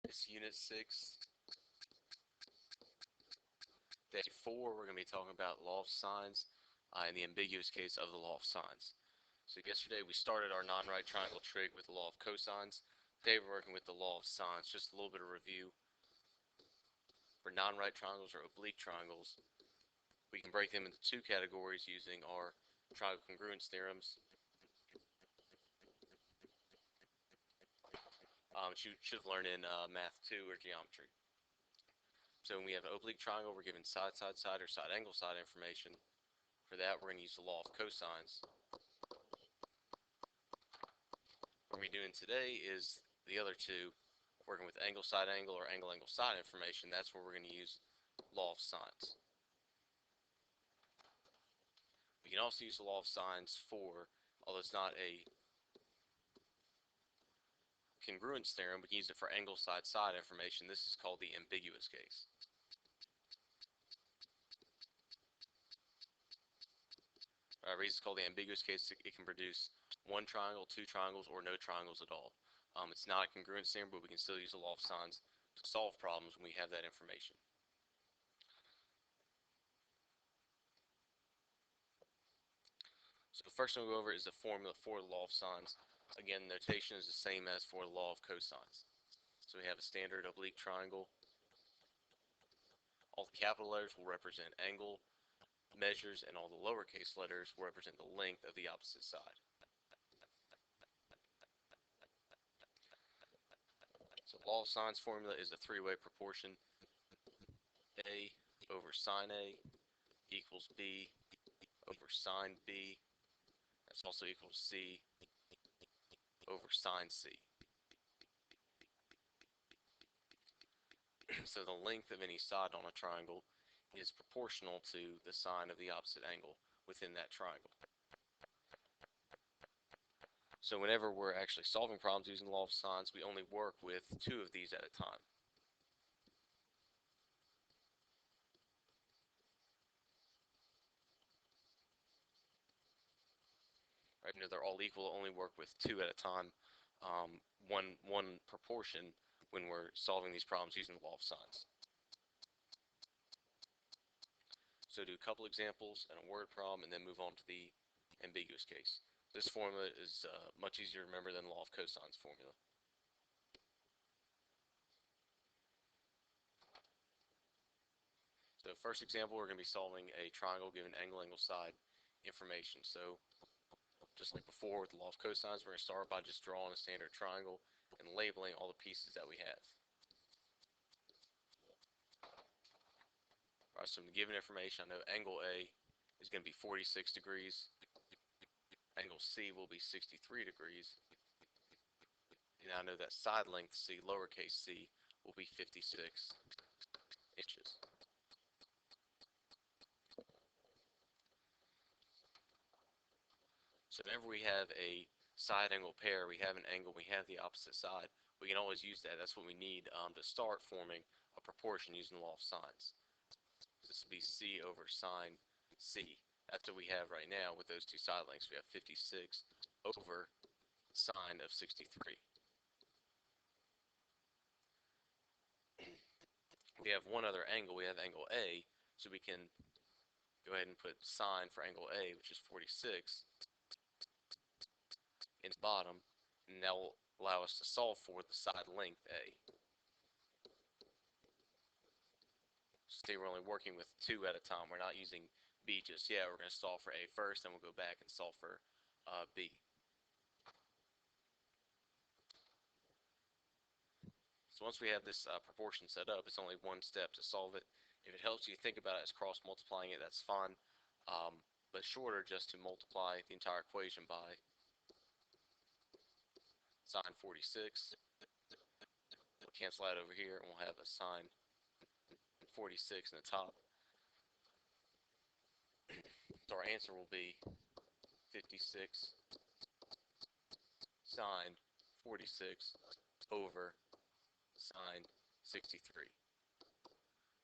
It's Unit 6, Day 4. We're going to be talking about law of sines in the ambiguous case of the law of sines. So yesterday we started our non-right triangle trig with the law of cosines. Today we're working with the law of sines. Just a little bit of review. For non-right triangles or oblique triangles, we can break them into two categories using our triangle congruence theorems. You should have learned in Math 2 or Geometry. So when we have an oblique triangle, we're given side, side, side, or side, angle, side information. For that, we're going to use the law of cosines. What we're doing today is the other two, working with angle, side, angle, or angle, angle, side information. That's where we're going to use law of sines. We can also use the law of sines for, although it's not a congruence theorem, we can use it for angle, side, side information. This is called the ambiguous case. The reason it's called the ambiguous case, it can produce one triangle, two triangles, or no triangles at all. It's not a congruence theorem, but we can still use the law of sines to solve problems when we have that information. So the first thing we'll go over is the formula for the law of sines. Again, the notation is the same as for the law of cosines. So we have a standard oblique triangle. All the capital letters will represent angle measures, and all the lowercase letters will represent the length of the opposite side. So law of sines formula is a three-way proportion. A over sine A equals B over sine B. That's also equal to C over sine C. So the length of any side on a triangle is proportional to the sine of the opposite angle within that triangle. So whenever we're actually solving problems using the law of sines, we only work with two of these at a time. Right? You know, they're all equal, only work with two at a time, one proportion when we're solving these problems using the law of sines. So do a couple examples and a word problem, and then move on to the ambiguous case. This formula is much easier to remember than the law of cosines formula. So first example, we're going to be solving a triangle given angle, angle, side information. So just like before with the law of cosines, we're going to start by just drawing a standard triangle and labeling all the pieces that we have. All right, so from the given information, I know angle A is going to be 46 degrees. Angle C will be 63 degrees. And I know that side length C, lowercase c, will be 56 inches. So whenever we have a side angle pair, we have an angle, we have the opposite side, we can always use that. That's what we need to start forming a proportion using the law of sines. This will be C over sine C. That's what we have right now with those two side lengths. We have 56 over sine of 63. We have one other angle. We have angle A, so we can go ahead and put sine for angle A, which is 46, in the bottom, and that will allow us to solve for the side length A. Stay, we're only working with two at a time. We're not using B just yet. We're going to solve for A first, then we'll go back and solve for B. So once we have this proportion set up, it's only one step to solve it. If it helps you think about it as cross multiplying it, that's fine. But shorter just to multiply the entire equation by sine 46. We'll cancel that over here, and we'll have a sine 46 in the top. So our answer will be 56 sine 46 over sine 63.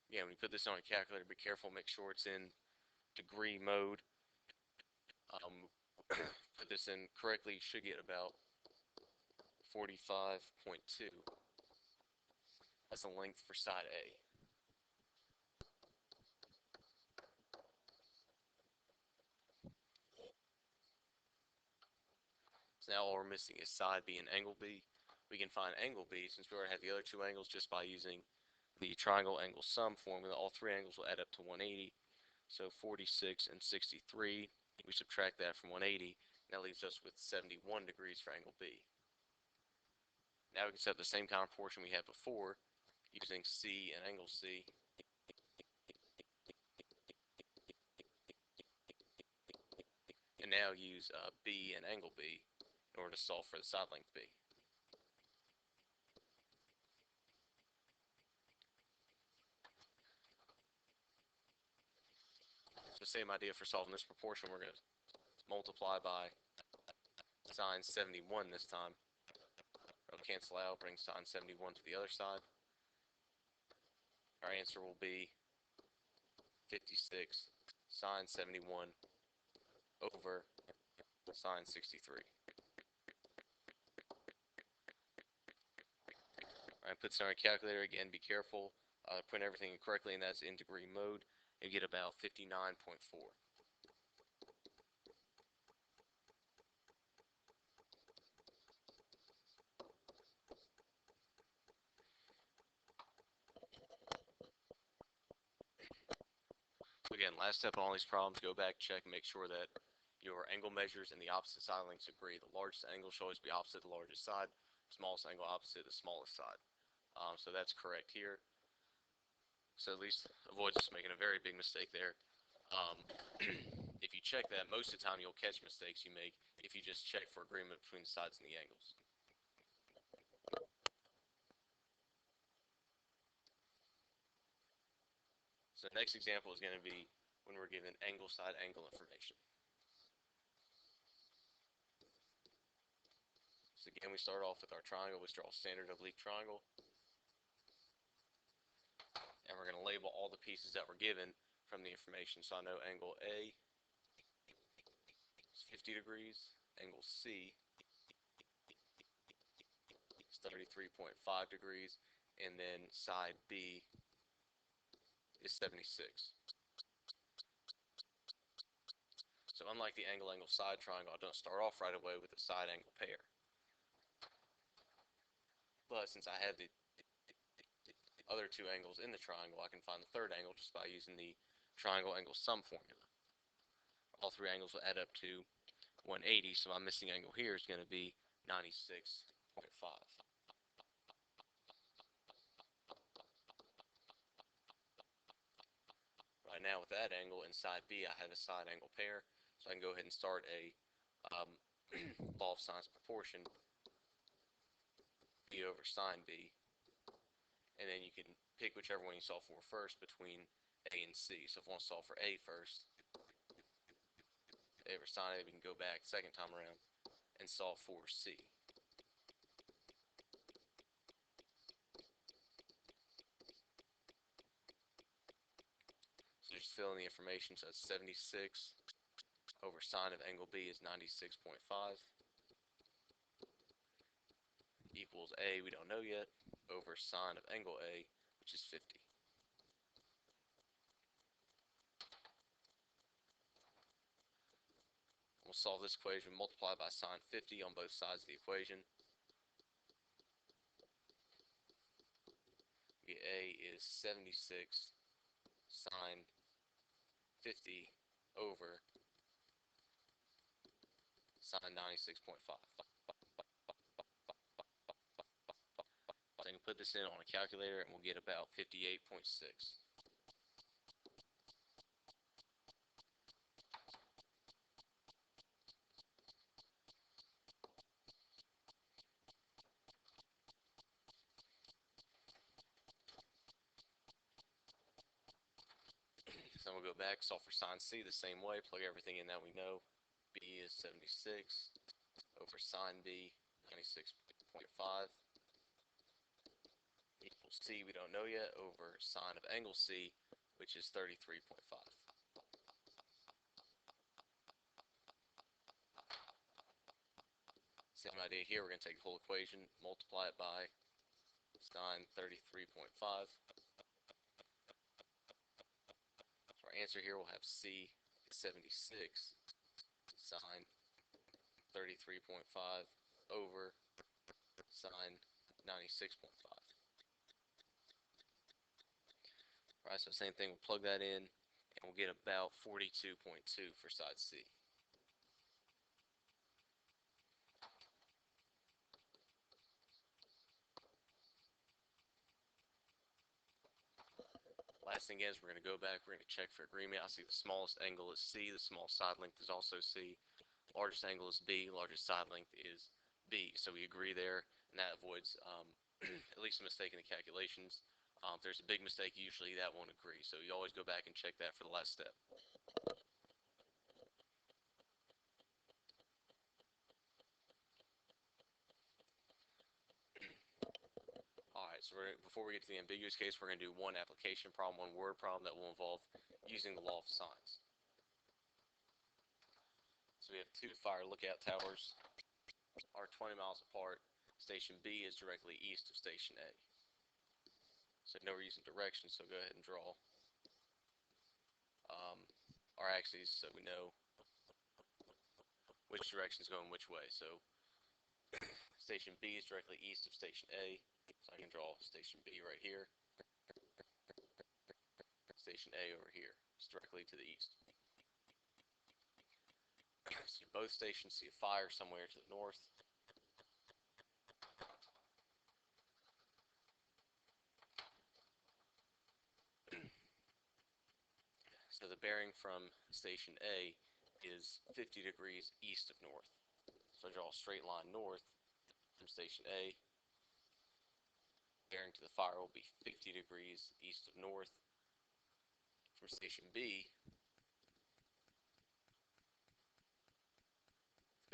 Yeah, when you put this on a calculator, be careful, make sure it's in degree mode. Put this in correctly, you should get about 45.2 That's the length for side A. So now all we're missing is side B and angle B. We can find angle B since we already have the other two angles just by using the triangle angle sum formula. All three angles will add up to 180. So 46 and 63. We subtract that from 180. That leaves us with 71 degrees for angle B. Now we can set the same kind of proportion we had before using C and angle C. And now use B and angle B in order to solve for the side length B. So same idea for solving this proportion. We're going to multiply by sine 71 this time. It'll cancel out, bring sine 71 to the other side. Our answer will be 56 sine 71 over sine 63. Alright, put this on our calculator again. Be careful. Put everything correctly, and that's in degree mode. You get about 59.4. Again, last step on all these problems, go back, check, and make sure that your angle measures and the opposite side lengths agree. The largest angle should always be opposite the largest side, smallest angle opposite the smallest side. So that's correct here. So at least avoid just making a very big mistake there. If you check that, most of the time you'll catch mistakes you make if you just check for agreement between the sides and the angles. So the next example is going to be when we're given angle side angle information. So again, we start off with our triangle. We draw a standard oblique triangle. And we're going to label all the pieces that were given from the information. So I know angle A is 50 degrees, angle C is 33.5 degrees, and then side B is 76. So unlike the angle-angle side triangle, I don't start off right away with a side angle pair. But since I have the other two angles in the triangle, I can find the third angle just by using the triangle angle sum formula. All three angles will add up to 180, so my missing angle here is going to be 96.5. Right now with that angle and side B, I have a side angle pair, so I can go ahead and start a law of sines proportion, B over sine B, and then you can pick whichever one you solve for first between A and C. So if I want to solve for A first, A over sine A, we can go back second time around and solve for C. So just fill in the information. So it's 76 over sine of angle B is 96.5 equals A, we don't know yet, over sine of angle A, which is 50. We'll solve this equation, multiply by sine 50 on both sides of the equation. A is 76 sine 50 over sine 96.5. So I can put this in on a calculator and we'll get about 58.6. So we'll go back, solve for sine C the same way, plug everything in that we know. B is 76 over sine B, 96.5 equals C, we don't know yet, over sine of angle C, which is 33.5. Same idea here, we're going to take the whole equation, multiply it by sine 33.5. So our answer here will have C 76 sine 33.5 over sine 96.5. Alright, so same thing, we'll plug that in and we'll get about 42.2 for side C. Last thing is we're going to go back, we're going to check for agreement. I see the smallest angle is C, the small side length is also C, largest angle is B, largest side length is B. So we agree there, and that avoids at least a mistake in the calculations. If there's a big mistake, usually that won't agree. So you always go back and check that for the last step. Alright, so before we get to the ambiguous case, we're going to do one application problem, one word problem that will involve using the law of sines. So we have two fire lookout towers, are 20 miles apart. Station B is directly east of Station A. So no we're using directions, so go ahead and draw our axes so we know which direction is going which way. So Station B is directly east of Station A, so I can draw Station B right here, Station A over here. It's directly to the east. So both stations see a fire somewhere to the north. So the bearing from Station A is 50 degrees east of north. So I draw a straight line north from Station A. Bearing to the fire will be 50 degrees east of north. From Station B,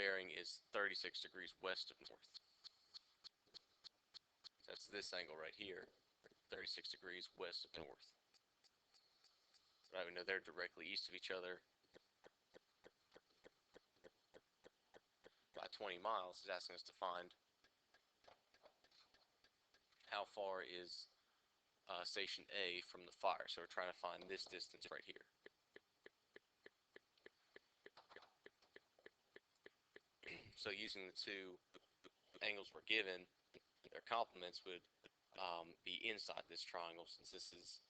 bearing is 36 degrees west of north. That's this angle right here, 36 degrees west of north. So now we know they're directly east of each other by 20 miles. It's asking us to find how far is Station A from the fire. So we're trying to find this distance right here. So using the two angles we're given, their complements would be inside this triangle, since this is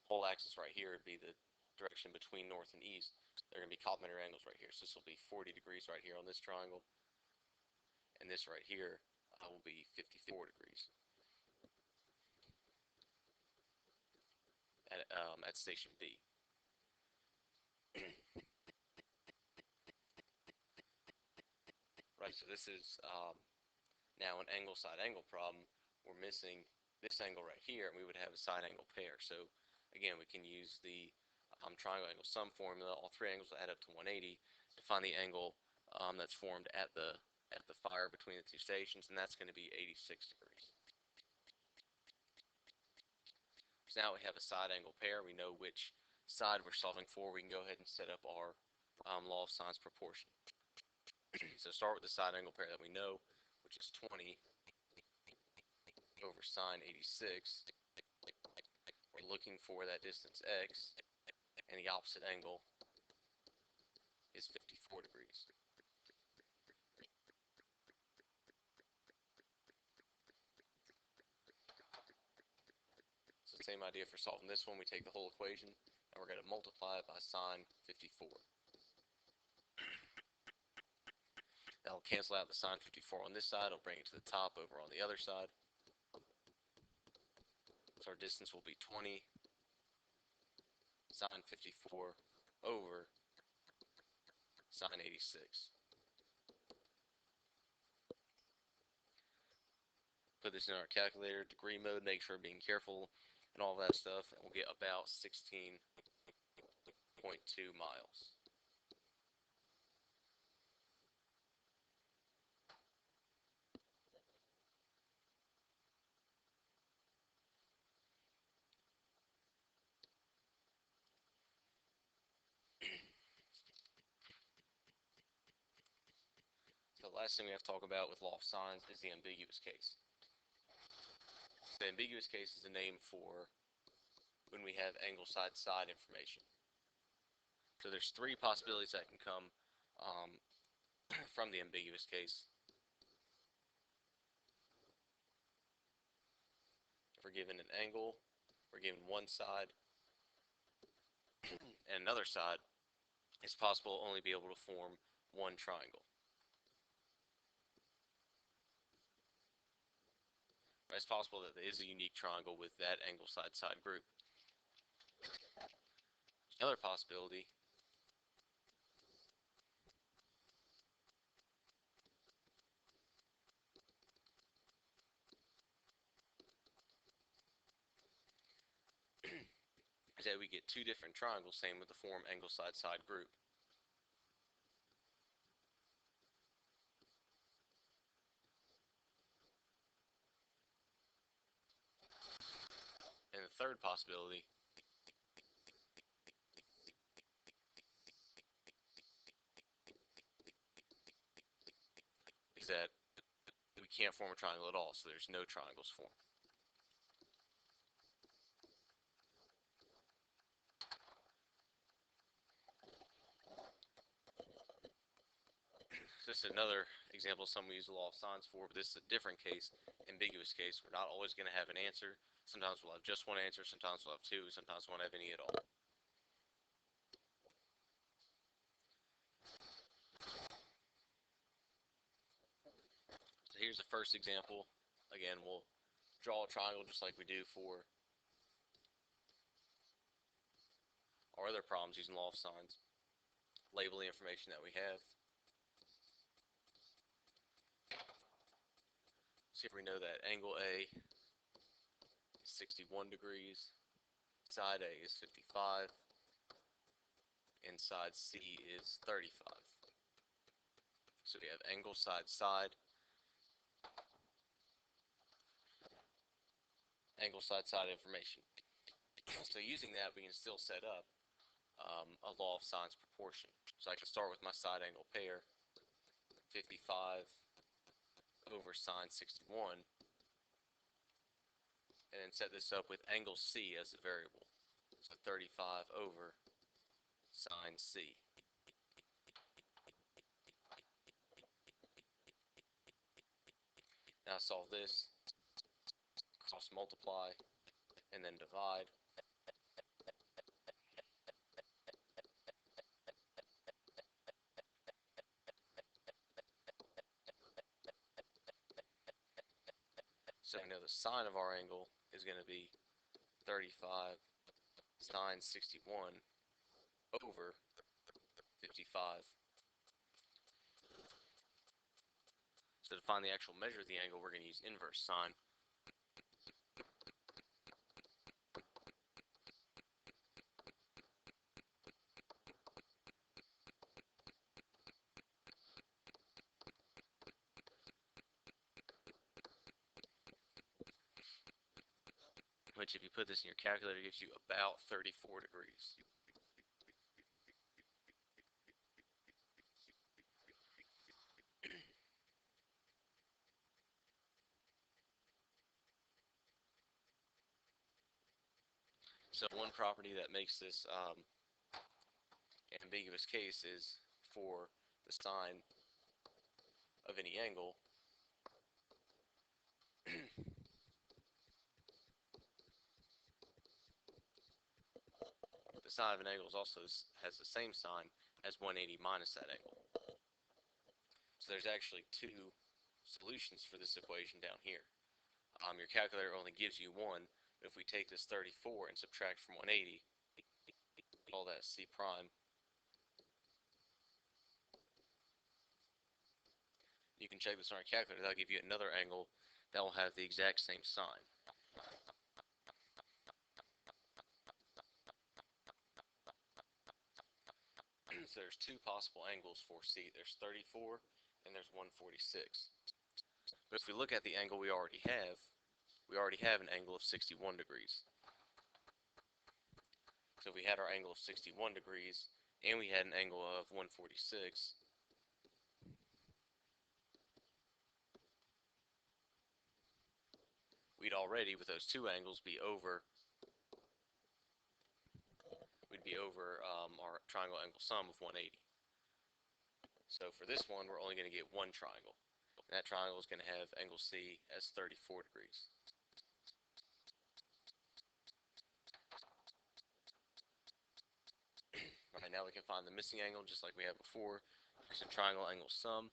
whole axis right here would be the direction between north and east. They're going to be complementary angles right here. So this will be 40 degrees right here on this triangle, and this right here will be 54 degrees at Station B. Right, so this is now an angle side angle problem. We're missing this angle right here, and we would have a side angle pair. So again, we can use the triangle angle sum formula. All three angles will add up to 180 to find the angle that's formed at the fire between the two stations, and that's going to be 86 degrees. So now we have a side angle pair. We know which side we're solving for. We can go ahead and set up our law of sines proportion. So start with the side angle pair that we know, which is 20 over sine 86. We're looking for that distance x, and the opposite angle is 54 degrees. So same idea for solving this one. We take the whole equation, and we're going to multiply it by sine 54. That'll cancel out the sine 54 on this side. It'll bring it to the top over on the other side. So our distance will be 20 sine 54 over sine 86. Put this in our calculator, degree mode, make sure being careful and all that stuff, and we'll get about 16.2 miles. So the last thing we have to talk about with law of sines is the ambiguous case. The ambiguous case is a name for when we have angle side information. So there's three possibilities that can come from the ambiguous case. If we're given an angle, we're given one side and another side, it's possible only be able to form one triangle. It's possible that there is a unique triangle with that angle side group. Another possibility is that we get two different triangles, same with the form angle side group. And the third possibility is that we can't form a triangle at all, so there's no triangles formed. This is another example of something we use the law of signs for, but this is a different case, ambiguous case. We're not always going to have an answer. Sometimes we'll have just one answer, sometimes we'll have two, sometimes we won't have any at all. So here's the first example. Again, we'll draw a triangle just like we do for our other problems using law of signs. Label the information that we have. See if we know that angle A is 61 degrees, side A is 55, and side C is 35. So we have angle side, angle side information. So using that, we can still set up a law of signs proportion. So I can start with my side angle pair, 55 over sine 61, and then set this up with angle C as a variable. So 35 over sine C. Now solve this, cross multiply, and then divide. So I know the sine of our angle is going to be 35 sine 61 over 55. So to find the actual measure of the angle, we're going to use inverse sine. Which, if you put this in your calculator, gives you about 34 degrees. So one property that makes this ambiguous case is for the sine of any angle, the sine of an angle also has the same sign as 180 minus that angle. So there's actually two solutions for this equation down here. Your calculator only gives you one, but if we take this 34 and subtract from 180, call that C prime, you can check this on our calculator. That'll give you another angle that will have the exact same sign. So there's two possible angles for C. There's 34 and there's 146. But if we look at the angle we already have an angle of 61 degrees. So if we had our angle of 61 degrees and we had an angle of 146, we'd already, with those two angles, we'd be over our triangle angle sum of 180. So for this one, we're only going to get one triangle. And that triangle is going to have angle C as 34 degrees. All right, now we can find the missing angle just like we had before. Using triangle angle sum.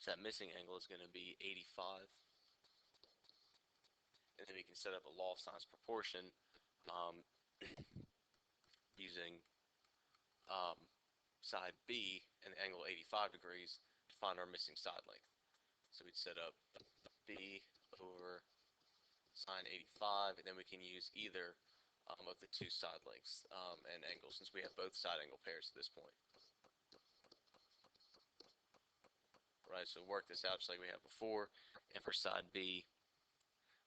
So that missing angle is going to be 85. And then we can set up a law of sines proportion um, using side B and the angle 85 degrees to find our missing side length. So we'd set up B over sine 85, and then we can use either of the two side lengths and angles, since we have both side angle pairs at this point. Right, so work this out just like we had before, and for side B,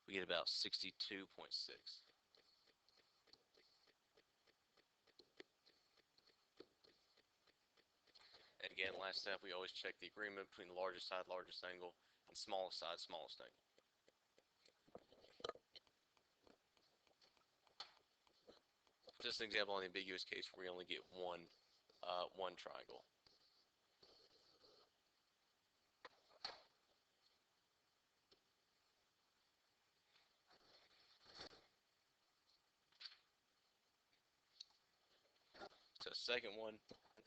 we get about 62.6. And again, last step, we always check the agreement between the largest side, largest angle, and smallest side, smallest angle. Just an example on the ambiguous case where we only get one triangle. So second one,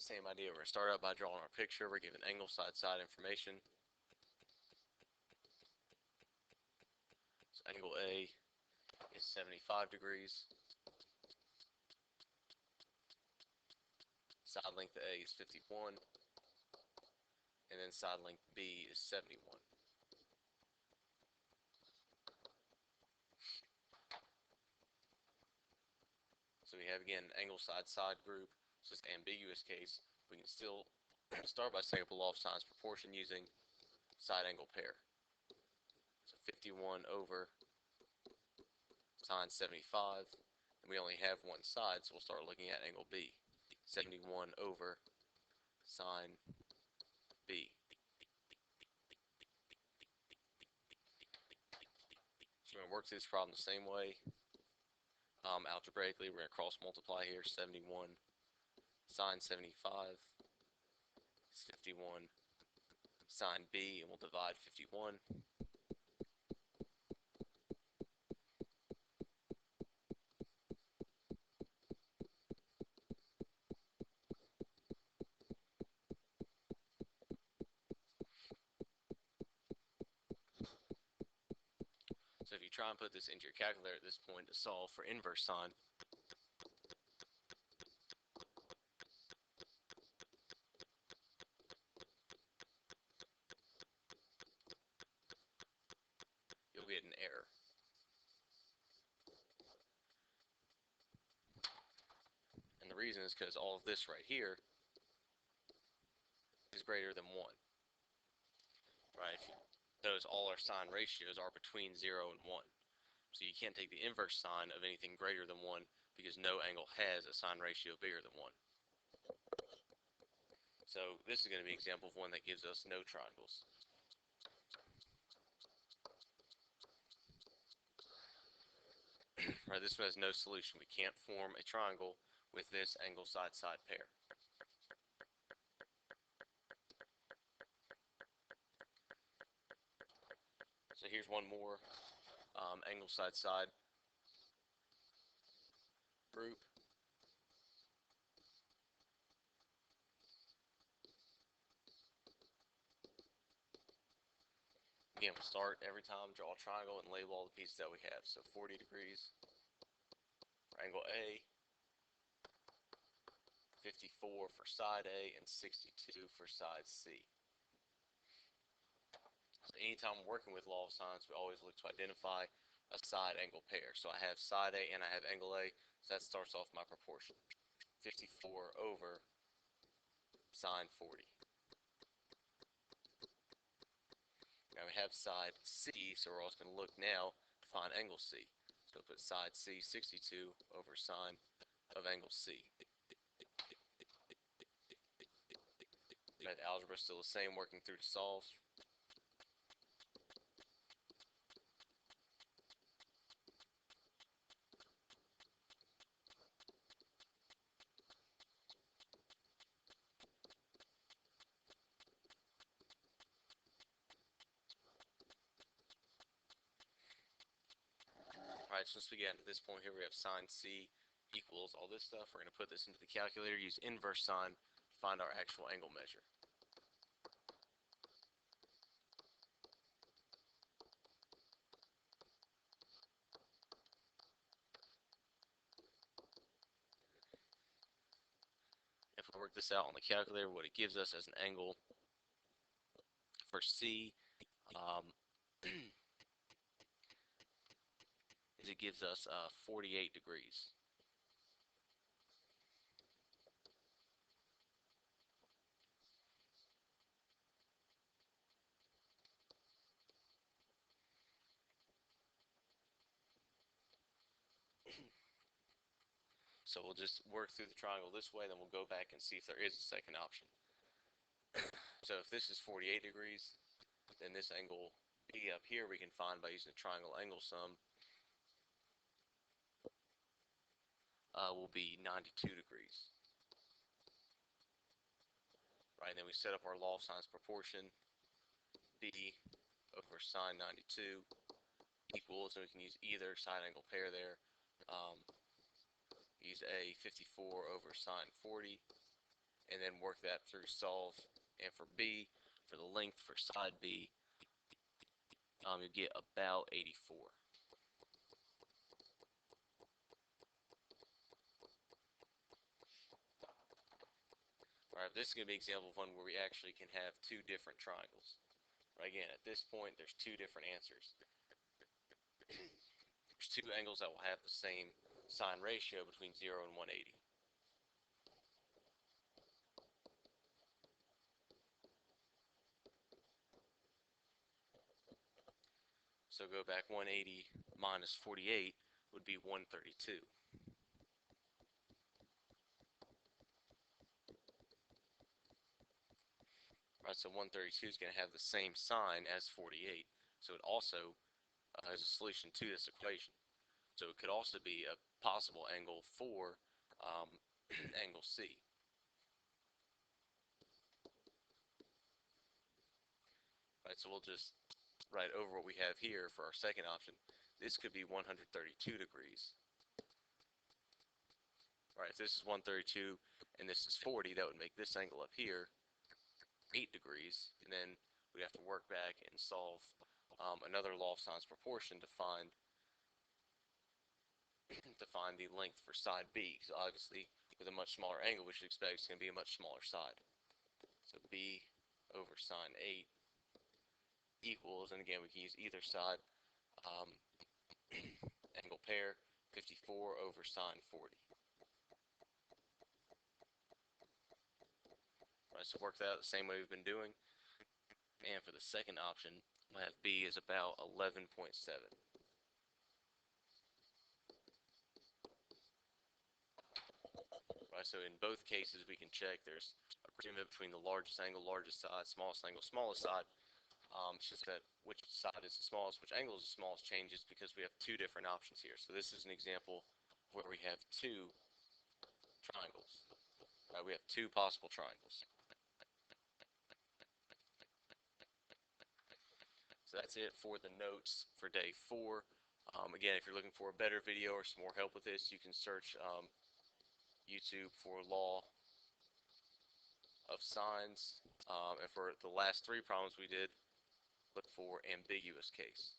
same idea. We're going to start out by drawing our picture. We're given angle, side information. So angle A is 75 degrees. Side length A is 51. And then side length B is 71. So we have, again, angle, side group. So it's ambiguous case. We can still start by setting up a law of sines proportion using side angle pair. So 51 over sine 75. And we only have one side, so we'll start looking at angle B. 71 over sine B. So we're going to work through this problem the same way. Algebraically, we're going to cross multiply here. 71 sine 75 is 51 sine B, and we'll divide 51. So if you try and put this into your calculator at this point to solve for inverse sine, you'll get an error. And the reason is because all of this right here is greater than 1. Right? If you notice, all our sine ratios are between 0 and 1. So you can't take the inverse sine of anything greater than 1 because no angle has a sine ratio bigger than 1. So this is going to be an example of one that gives us no triangles. Right, this one has no solution. We can't form a triangle with this angle side pair. So here's one more angle side group. Again, we'll start every time, draw a triangle, and label all the pieces that we have. So 40 degrees for angle A, 54 for side A, and 62 for side C. So anytime we're working with law of sines, we always look to identify a side angle pair. So I have side A and I have angle A, so that starts off my proportion. 54 over sine 40. Now we have side C, so we're also going to look now to find angle C. So we'll put side C 62 over sine of angle C. Right, the algebra is still the same, working through to solve. Alright, so once we get to this point here, we have sine C equals all this stuff. We're going to put this into the calculator, use inverse sine to find our actual angle measure. If we work this out on the calculator, what it gives us as an angle for C um, is it gives us 48 degrees. So we'll just work through the triangle this way, then we'll go back and see if there is a second option. So if this is 48 degrees, then this angle B up here we can find by using the triangle angle sum will be 92 degrees. Right, and then we set up our law of sines proportion, B over sine 92 equals, and we can use either side angle pair there. Use a 54 over sine 40, and then work that through solve. And for B, for the length for side B, you get about 84. Alright, this is going to be an example of one where we actually can have two different triangles. Right, again, at this point, there's two different answers. There's two angles that will have the same sine ratio between 0 and 180. So go back, 180 minus 48 would be 132. Right, so 132 is going to have the same sign as 48. So it also is a solution to this equation. So it could also be a possible angle for angle C. Right, so we'll just write over what we have here for our second option. This could be 132 degrees. Right, if this is 132 and this is 40, that would make this angle up here 8 degrees, and then we have to work back and solve another law of sines proportion to find the length for side B. So obviously, with a much smaller angle, we should expect it's going to be a much smaller side. So B over sine 8 equals, and again, we can use either side, um, angle pair, 54 over sine 40. Right, so work that out the same way we've been doing. And for the second option, I have B is about 11.7. Right, so in both cases, we can check there's agreement between the largest angle, largest side, smallest angle, smallest side. It's just that which side is the smallest, which angle is the smallest changes because we have two different options here. So this is an example where we have two triangles. Right, we have two possible triangles. So that's it for the notes for day 4. Again, if you're looking for a better video or some more help with this, you can search YouTube for law of sines. And for the last 3 problems we did, look for ambiguous case.